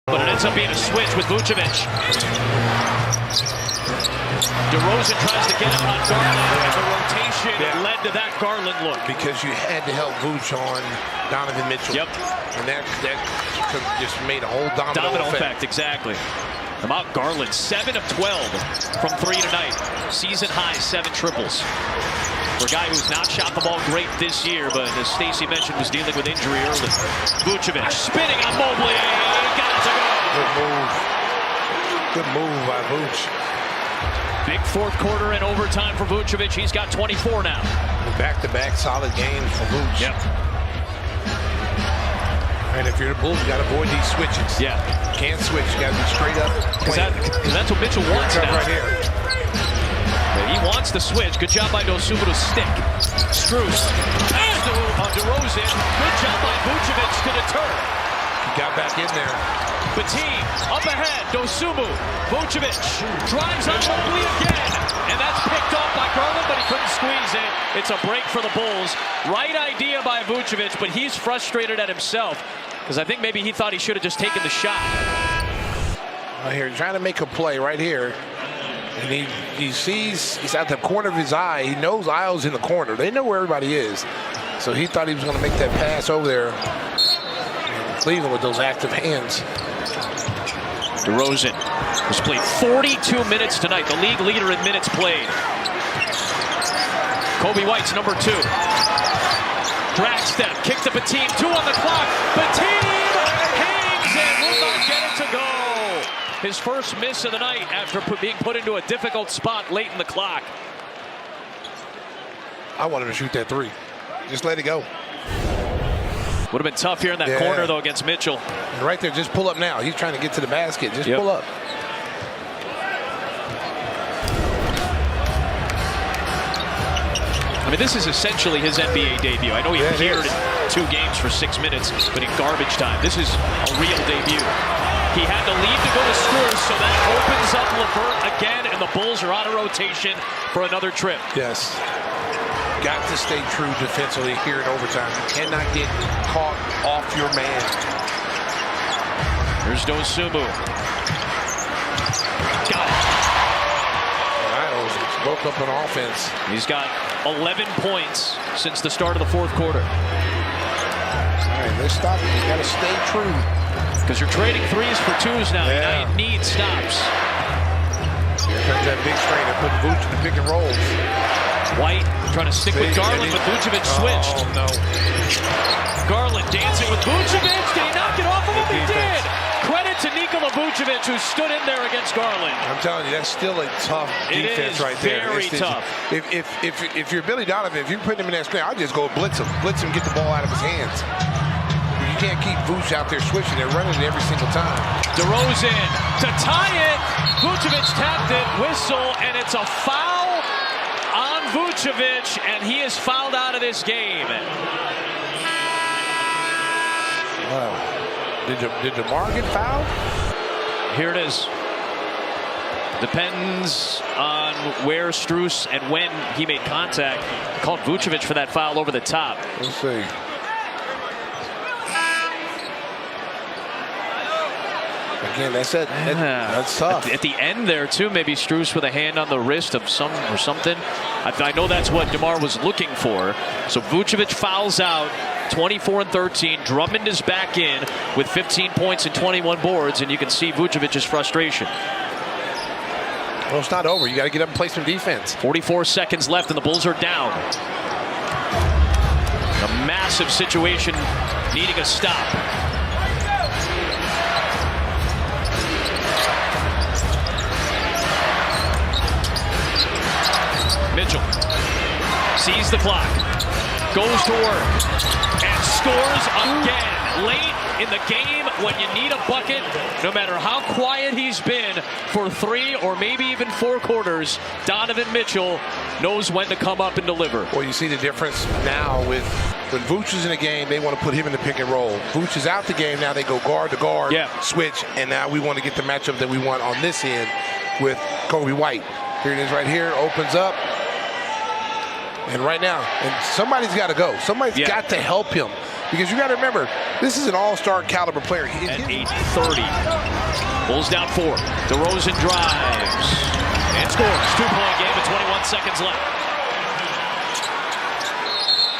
But it ends up being a switch with Vucevic. DeRozan tries to get him on Garland, and the rotation led to that Garland look. Because you had to help Vooch on Donovan Mitchell. Yep. And that just made a whole domino effect. Exactly. About Garland, 7 of 12 from 3 tonight. Season high 7 triples. For a guy who's not shot the ball great this year, but as Stacey mentioned, was dealing with injury early. Vucevic spinning on Mobley. Got it to go. Good move. Good move by Vooch. Big fourth quarter and overtime for Vucevic. He's got 24 now. Back-to-back solid games for Vooch. Yep. And if you're the Bulls, you got to avoid these switches. Yeah. Can't switch. You got to be straight up. Because that's what Mitchell wants now. Right here. He wants the switch. Good job by Dosunmu to stick. Strus. And DeRozan. Good job by Vucevic to deter. He got back in there. Bateem up ahead. Dosunmu. Vucevic drives on Mobley again. And that's picked off by Garland, but he couldn't squeeze it. It's a break for the Bulls. Right idea by Vucevic, but he's frustrated at himself. Because I think maybe he thought he should have just taken the shot. Right here, trying to make a play right here. And he sees, he's at the corner of his eye. He knows Isles in the corner. They know where everybody is. So he thought he was going to make that pass over there. And Cleveland with those active hands. DeRozan has played 42 minutes tonight, the league leader in minutes played. Kobe White's number 2. Drag step, kick to Bateem, 2 on the clock. Bateem hangs and will not get it to go. His first miss of the night after being put into a difficult spot late in the clock. I want him to shoot that 3. Just let it go. Would have been tough here in that corner, though, against Mitchell. And right there, just pull up now. He's trying to get to the basket. Just pull up. I mean, this is essentially his NBA debut. I know he appeared in 2 games for 6 minutes, but in garbage time. This is a real debut. He had to leave to go to Strus, so that opens up LeVert again, and the Bulls are out of rotation for another trip. Yes. Got to stay true defensively here in overtime. You cannot get caught off your man. Here's Dosunmu. Got it. Isles broke up an offense. He's got 11 points since the start of the fourth quarter. All right, let's stop it. You got to stay true. Because you're trading 3s for 2s now. Yeah. You need stops. Here comes that big screen and put Vooch in the pick and rolls. White trying to stick with Garland, but Vucevic switched. Oh, no. Garland dancing with Vucevic. Did he knock it off of him? He did. Credit to Nikola Vucevic, who stood in there against Garland. I'm telling you, that's still a tough defense right there. Very tough. If you're Billy Donovan, if you put him in that screen, I'll just go blitz him, get the ball out of his hands. You can't keep Vooch out there switching. They're running it every single time. DeRozan to tie it. Vucevic tapped it, whistle, and it's a foul on Vucevic, and he is fouled out of this game. Wow. Did DeMar get fouled? Here it is. Depends on where Strus and when he made contact. Called Vucevic for that foul over the top. Let's see. Again, that's it. That's tough. At the end there, too, maybe Strus with a hand on the wrist of something. I know that's what DeMar was looking for. So Vucevic fouls out, 24 and 13. Drummond is back in with 15 points and 21 boards, and you can see Vucevic's frustration. Well, it's not over. You got to get up and play some defense. 44 seconds left, and the Bulls are down. A massive situation needing a stop. Mitchell sees the clock, goes to work, and scores again. Late in the game, when you need a bucket, no matter how quiet he's been for 3 or maybe even 4 quarters, Donovan Mitchell knows when to come up and deliver. Well, you see the difference now with when Vooch is in the game, they want to put him in the pick and roll. Vooch is out the game, now they go guard to guard, switch, and now we want to get the matchup that we want on this end with Kobe White. Here it is right here, opens up. And right now, and somebody's got to go. Somebody's got to help him. Because you got to remember, This is an all-star caliber player. At 8:30. Bulls down 4. DeRozan drives and scores. 2-point game with 21 seconds left.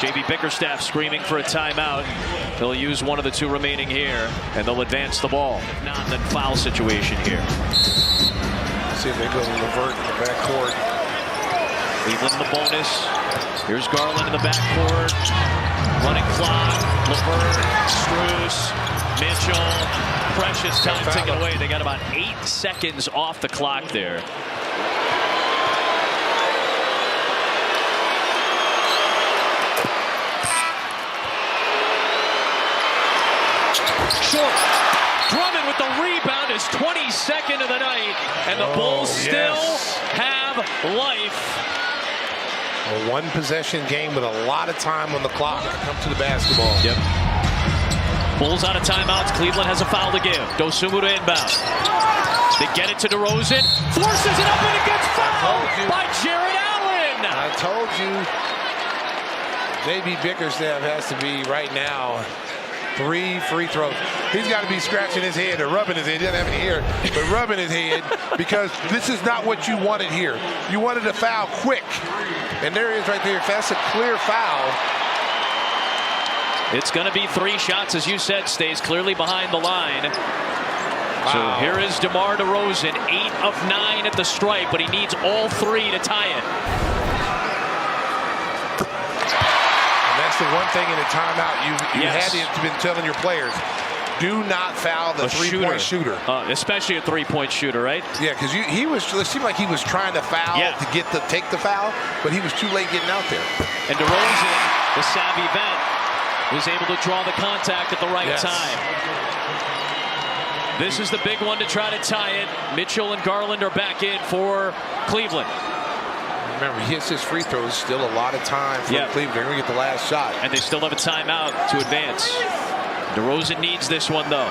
J.B. Bickerstaff screaming for a timeout. He'll use one of the 2 remaining here, and they'll advance the ball. If not, then foul situation here. See if they go to Levert in the backcourt. Cleveland in the bonus. Here's Garland in the backcourt. Running clock. Levert, Strus, Mitchell. Precious time taken away. They got about 8 seconds off the clock there. Short. Drummond with the rebound, his 22nd of the night, and the Bulls still have life. A one-possession game with a lot of time on the clock. Come to the basketball. Yep. Bulls out of timeouts. Cleveland has a foul to give. Dosunmu to inbound. They get it to DeRozan. Forces it up and it gets fouled by Jared Allen. I told you. J.B. Bickerstaff has to be right now 3 free throws. He's got to be scratching his head or rubbing his head. He doesn't have any hair, but rubbing his head because this is not what you wanted here. You wanted a foul quick. And there he is right there. If that's a clear foul. It's going to be 3 shots, as you said, stays clearly behind the line. Wow. So here is DeMar DeRozan, 8 of 9 at the stripe, but he needs all 3 to tie it. That's the one thing in a timeout you had to have been telling your players. Do not foul the three-point shooter. Especially a three-point shooter, right? Yeah, because it seemed like he was trying to foul to take the foul, but he was too late getting out there. And DeRozan, the savvy vet, was able to draw the contact at the right time. This is the big one to try to tie it. Mitchell and Garland are back in for Cleveland. Remember, he hits his free throws. Still a lot of time for Cleveland. They're going to get the last shot. And they still have a timeout to advance. DeRozan needs this one, though.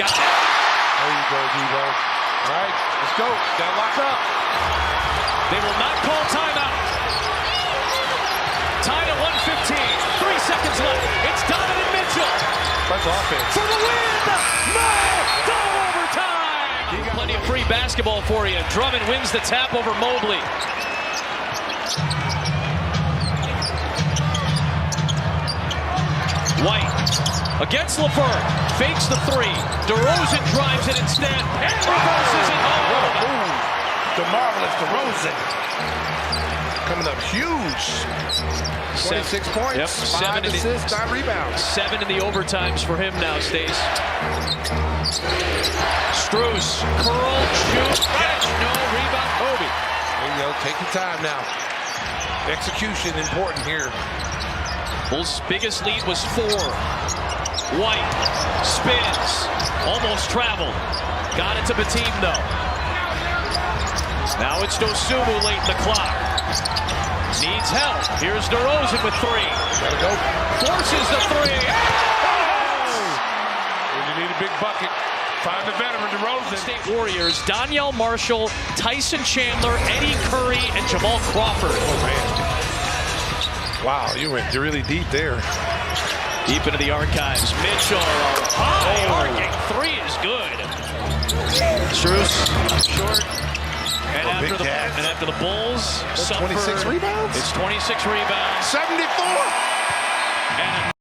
Got it. There you go, Devo. All right, let's go. Got locked up. They will not call timeout. Tied at 1:15. 3 seconds left. It's Donovan Mitchell. That's offense. For the win! No! Double overtime! Plenty of free basketball for you. Drummond wins the tap over Mobley. White against Levert. Fakes the 3. DeRozan drives it instead and reverses it home. The marvelous DeRozan. Coming up huge. 26 points, yep. 5 assists, 9 rebounds. 7 in the overtimes for him now, Stace. Strus, curl, shoot, catch, no, rebound, Kobe. There you go, take your time now. Execution important here. Bulls' biggest lead was 4. White spins, almost traveled. Got it to Bateem, though. Now it's Dosunmu late in the clock. Needs help. Here's DeRozan with 3. Gotta go. Forces the 3. When you need a big bucket, find the veteran DeRozan. State Warriors, Donyell Marshall, Tyson Chandler, Eddie Curry, and Jamal Crawford. Oh, man. Wow, you went really deep there. Deep into the archives. Mitchell, high arcing 3 is good. Strus, short. And after the Bulls suffer, 26 rebounds? It's 26 rebounds. 74! And